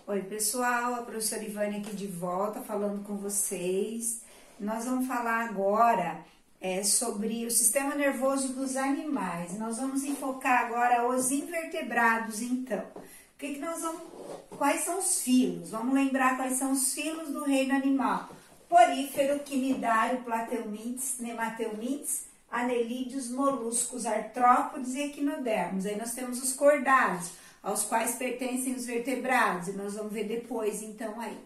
Oi pessoal, a professora Ivânia aqui de volta falando com vocês. Nós vamos falar agora sobre o sistema nervoso dos animais. Nós vamos enfocar agora os invertebrados então. Quais são os filos? Vamos lembrar quais são os filos do reino animal. Porífero, quinidário, plateumintes, nemateumintes, anelídeos, moluscos, artrópodes e equinodermos. Aí nós temos os cordados, aos quais pertencem os vertebrados, e nós vamos ver depois, então, aí.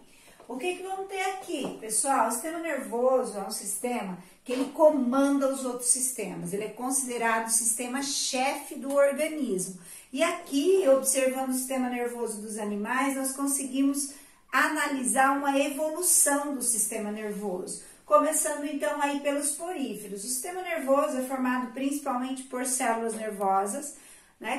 O que vamos ter aqui, pessoal? O sistema nervoso é um sistema que ele comanda os outros sistemas, ele é considerado o sistema-chefe do organismo. E aqui, observando o sistema nervoso dos animais, nós conseguimos analisar uma evolução do sistema nervoso. Começando, então, aí pelos poríferos. O sistema nervoso é formado principalmente por células nervosas,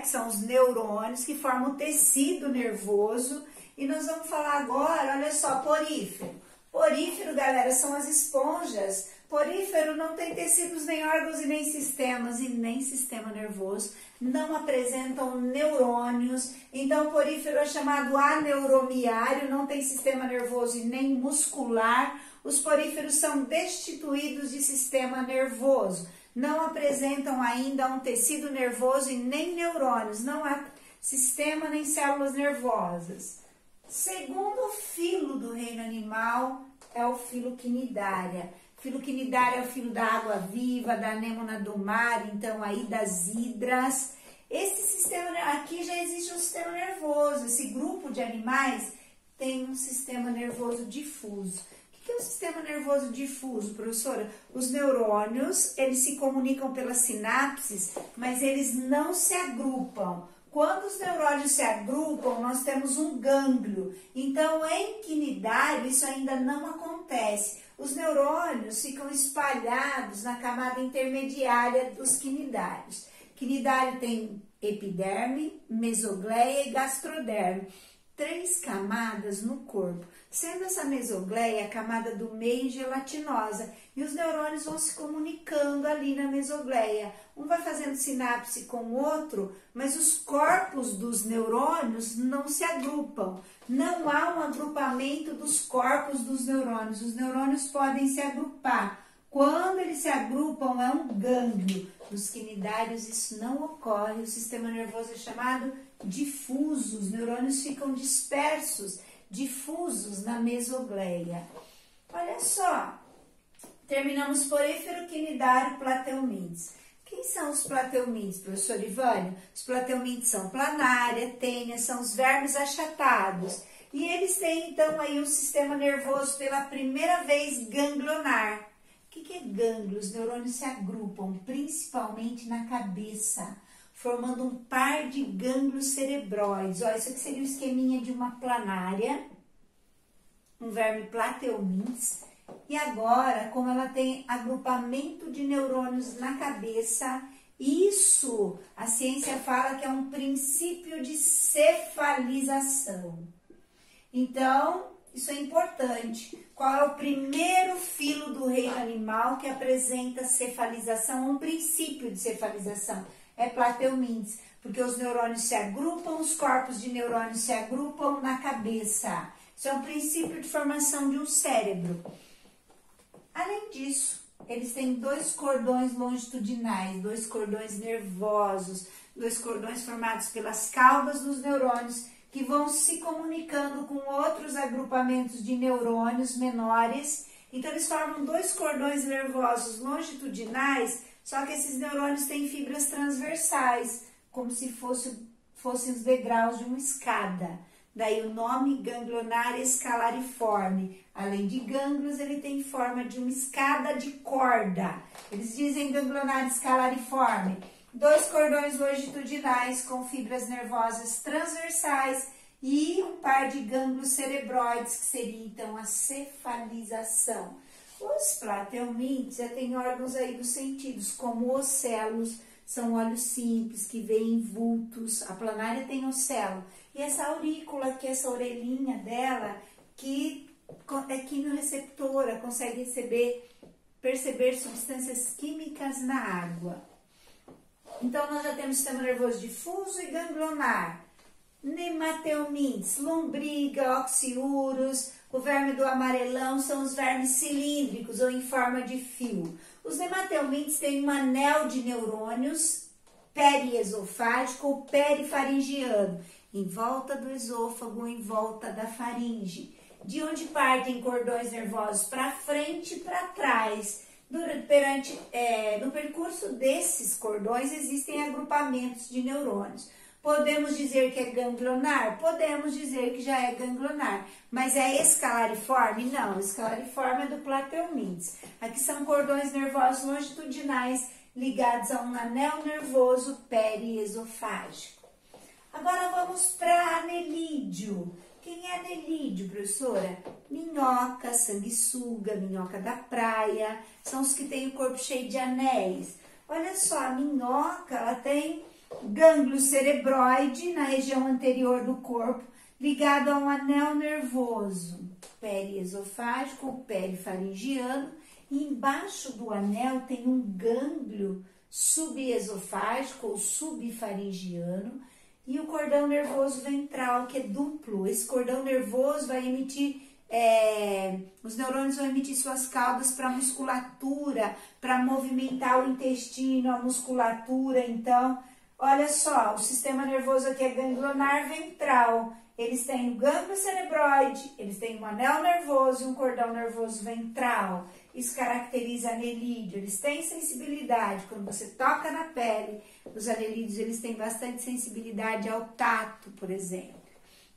que são os neurônios, que formam o tecido nervoso. E nós vamos falar agora, olha só, porífero. Porífero, galera, são as esponjas. Porífero não tem tecidos, nem órgãos e nem sistemas, e nem sistema nervoso. Não apresentam neurônios. Então, o porífero é chamado aneuromiário, não tem sistema nervoso e nem muscular. Os poríferos são destituídos de sistema nervoso. Não apresentam ainda um tecido nervoso e nem neurônios, não há sistema nem células nervosas. Segundo filo do reino animal é o filo quinidária. Filo quinidária é o filo da água viva, da anêmona do mar, então aí das hidras. Esse sistema, aqui já existe um sistema nervoso, esse grupo de animais tem um sistema nervoso difuso. O que é o sistema nervoso difuso, professora? Os neurônios, eles se comunicam pelas sinapses, mas eles não se agrupam. Quando os neurônios se agrupam, nós temos um gânglio. Então, em quinidário, isso ainda não acontece. Os neurônios ficam espalhados na camada intermediária dos quinidários. Quinidário tem epiderme, mesogleia e gastroderme. 3 camadas no corpo, sendo essa mesogleia a camada do meio gelatinosa, e os neurônios vão se comunicando ali na mesogleia. Um vai fazendo sinapse com o outro, mas os corpos dos neurônios não se agrupam. Não há um agrupamento dos corpos dos neurônios. Os neurônios podem se agrupar. Quando eles se agrupam, é um gânglio. Nos quinidários isso não ocorre. O sistema nervoso é chamado difuso. Os neurônios ficam dispersos, difusos na mesogleia. Olha só, terminamos porífero, quinidário, plateumintes. Quem são os plateumintes, professor Ivânio? Os plateumintes são planária, tênia, são os vermes achatados. E eles têm, então, aí um sistema nervoso pela primeira vez ganglionar. O que é gânglio? Os neurônios se agrupam, principalmente na cabeça, formando um par de gânglios cerebróides. Olha, isso aqui seria o esqueminha de uma planária, um verme plateumintes. E agora, como ela tem agrupamento de neurônios na cabeça, isso a ciência fala que é um princípio de cefalização. Então, isso é importante. Qual é o primeiro filo do reino animal que apresenta cefalização, um princípio de cefalização? É plateumintes, porque os neurônios se agrupam, os corpos de neurônios se agrupam na cabeça. Isso é um princípio de formação de um cérebro. Além disso, eles têm 2 cordões longitudinais, 2 cordões nervosos, 2 cordões formados pelas caudas dos neurônios, que vão se comunicando com outros agrupamentos de neurônios menores. Então, eles formam 2 cordões nervosos longitudinais, só que esses neurônios têm fibras transversais, como se fossem os degraus de uma escada. Daí o nome ganglionar escalariforme. Além de gânglios, ele tem forma de uma escada de corda. Eles dizem ganglionar escalariforme. 2 cordões longitudinais com fibras nervosas transversais e um par de gânglios cerebróides, que seria então a cefalização. Os plateumintes já têm órgãos aí dos sentidos, como ocelos, são olhos simples que veem vultos. A planária tem ocelo. E essa aurícula aqui, essa orelhinha dela, que é quimiorreceptora, consegue perceber substâncias químicas na água. Então, nós já temos sistema nervoso difuso e ganglionar. Nematelmintes, lombriga, oxiurus, o verme do amarelão são os vermes cilíndricos ou em forma de fio. Os nematelmintes têm um anel de neurônios periesofágico ou perifaringiano, em volta do esôfago, em volta da faringe, de onde partem cordões nervosos para frente e para trás. No percurso desses cordões existem agrupamentos de neurônios. Podemos dizer que é ganglionar? Podemos dizer que já é ganglionar. Mas é escalariforme? Não, escalariforme é do Plateumintes. Aqui são cordões nervosos longitudinais ligados a um anel nervoso periesofágico. Agora vamos para anelídeo. Quem é anelídeo, professora? Minhoca, sanguessuga, minhoca da praia, são os que têm o corpo cheio de anéis. Olha só, a minhoca, ela tem gânglio cerebroide na região anterior do corpo, ligado a um anel nervoso periesofágico ou perifaringiano, e embaixo do anel tem um gânglio subesofágico ou subfaringiano e o cordão nervoso ventral, que é duplo. Esse cordão nervoso vai emitir, os neurônios vão emitir suas caudas para a musculatura, para movimentar o intestino, a musculatura. Então, olha só, o sistema nervoso aqui é ganglionar ventral. Eles têm o gânglio cerebroide, eles têm um anel nervoso e um cordão nervoso ventral. Isso caracteriza anelídeo. Eles têm sensibilidade. Quando você toca na pele, os anelídeos, eles têm bastante sensibilidade ao tato, por exemplo.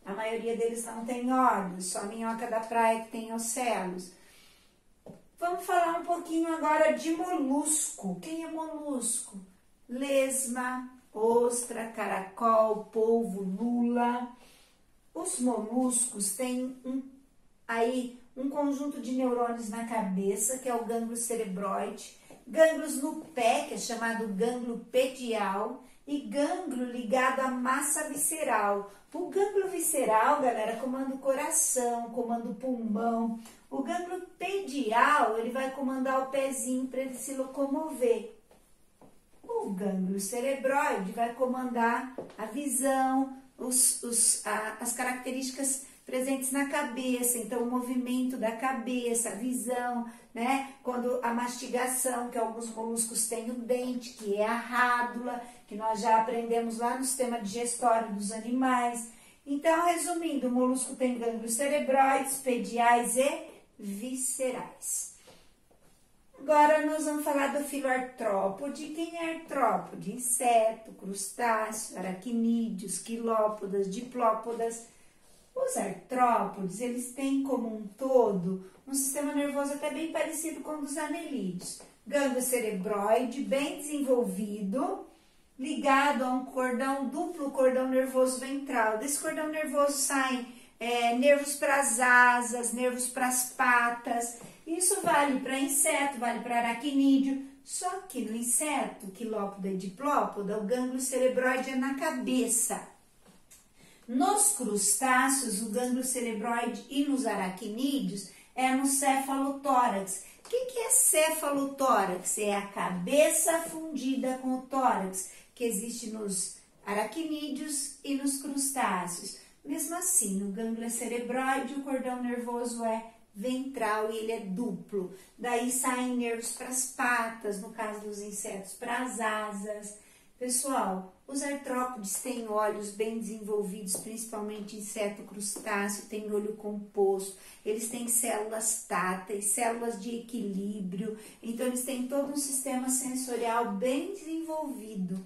A maioria deles não tem olhos, só a minhoca da praia que tem ocelos. Vamos falar um pouquinho agora de molusco. Quem é molusco? Lesma, ostra, caracol, polvo, lula. Os moluscos têm um conjunto de neurônios na cabeça, que é o gânglio cerebroide, gânglios no pé, que é chamado gânglio pedial, e gânglio ligado à massa visceral. O gânglio visceral, galera, comanda o coração, comanda o pulmão. O gânglio pedial, ele vai comandar o pezinho para ele se locomover. O gânglio cerebroide vai comandar a visão, as características presentes na cabeça, então o movimento da cabeça, a visão, né? Quando a mastigação, que alguns moluscos têm o dente, que é a rádula, que nós já aprendemos lá no sistema digestório dos animais. Então, resumindo, o molusco tem gânglios cerebroides, pediais e viscerais. Agora nós vamos falar do filo artrópode. Quem é artrópode? Inseto, crustáceo, aracnídeos, quilópodas, diplópodas. Os artrópodes, eles têm como um todo um sistema nervoso até bem parecido com o dos anelídeos. Gânglio cerebroide bem desenvolvido, ligado a um cordão duplo, cordão nervoso ventral. Desse cordão nervoso saem nervos para as asas, nervos para as patas. Isso vale para inseto, vale para aracnídeo. Só que no inseto, quilópoda e diplópoda, o gânglio cerebroide é na cabeça. Nos crustáceos, o gânglio cerebroide e nos aracnídeos é no cefalotórax. O que é cefalotórax? É a cabeça fundida com o tórax, que existe nos aracnídeos e nos crustáceos. Mesmo assim, no gânglio cerebroide, o cordão nervoso é ventral e ele é duplo. Daí saem nervos para as patas, no caso dos insetos, para as asas. Pessoal, os artrópodes têm olhos bem desenvolvidos, principalmente inseto crustáceo, tem olho composto, eles têm células táteis, células de equilíbrio, então eles têm todo um sistema sensorial bem desenvolvido.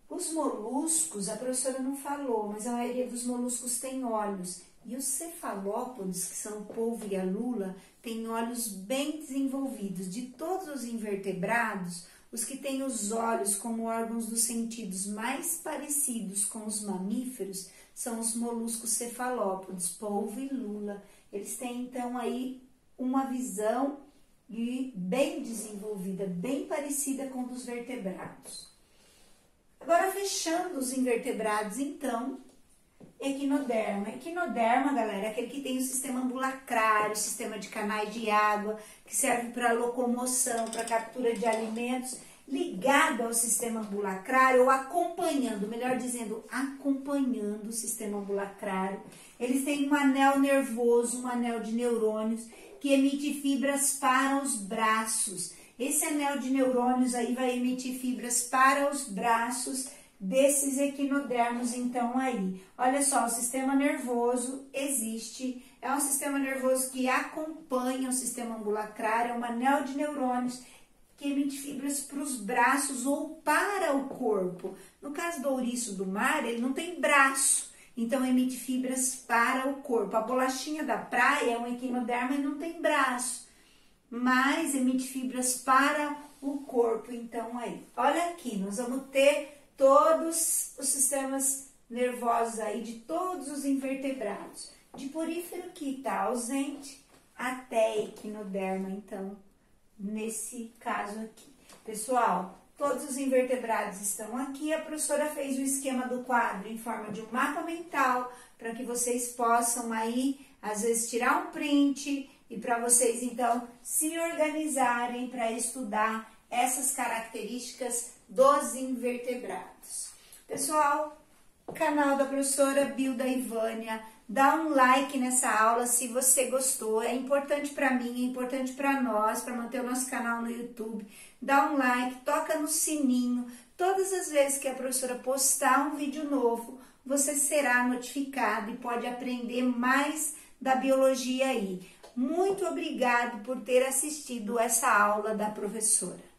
Os moluscos, a professora não falou, mas a maioria dos moluscos tem olhos. E os cefalópodes, que são o polvo e a lula, têm olhos bem desenvolvidos. De todos os invertebrados, os que têm os olhos como órgãos dos sentidos mais parecidos com os mamíferos são os moluscos cefalópodes, polvo e lula. Eles têm, então, aí uma visão bem desenvolvida, bem parecida com a dos vertebrados. Agora, fechando os invertebrados, então, equinoderma. Equinoderma, galera, é aquele que tem o sistema ambulacrário, o sistema de canais de água, que serve para locomoção, para captura de alimentos. ligado ao sistema ambulacrário, ou acompanhando, melhor dizendo, acompanhando o sistema ambulacrário. Eles têm um anel nervoso, um anel de neurônios, que emite fibras para os braços. Esse anel de neurônios aí vai emitir fibras para os braços desses equinodermos, então, aí. Olha só, o sistema nervoso existe, é um sistema nervoso que acompanha o sistema ambulacrário, é um anel de neurônios que emite fibras para os braços ou para o corpo. No caso do ouriço do mar, ele não tem braço, então emite fibras para o corpo. A bolachinha da praia é um equinoderma e não tem braço, mas emite fibras para o corpo, então aí. Olha aqui, nós vamos ter todos os sistemas nervosos aí de todos os invertebrados. De porífero que está ausente até equinoderma, então, nesse caso aqui. Pessoal, todos os invertebrados estão aqui. A professora fez o esquema do quadro em forma de um mapa mental, para que vocês possam aí, às vezes, tirar um print e para vocês, então, se organizarem para estudar essas características dos invertebrados. Pessoal, canal da professora Bilda Ivânia, dá um like nessa aula se você gostou, é importante para mim, é importante para nós, para manter o nosso canal no YouTube. Dá um like, toca no sininho, todas as vezes que a professora postar um vídeo novo, você será notificado e pode aprender mais da biologia aí. Muito obrigado por ter assistido essa aula da professora.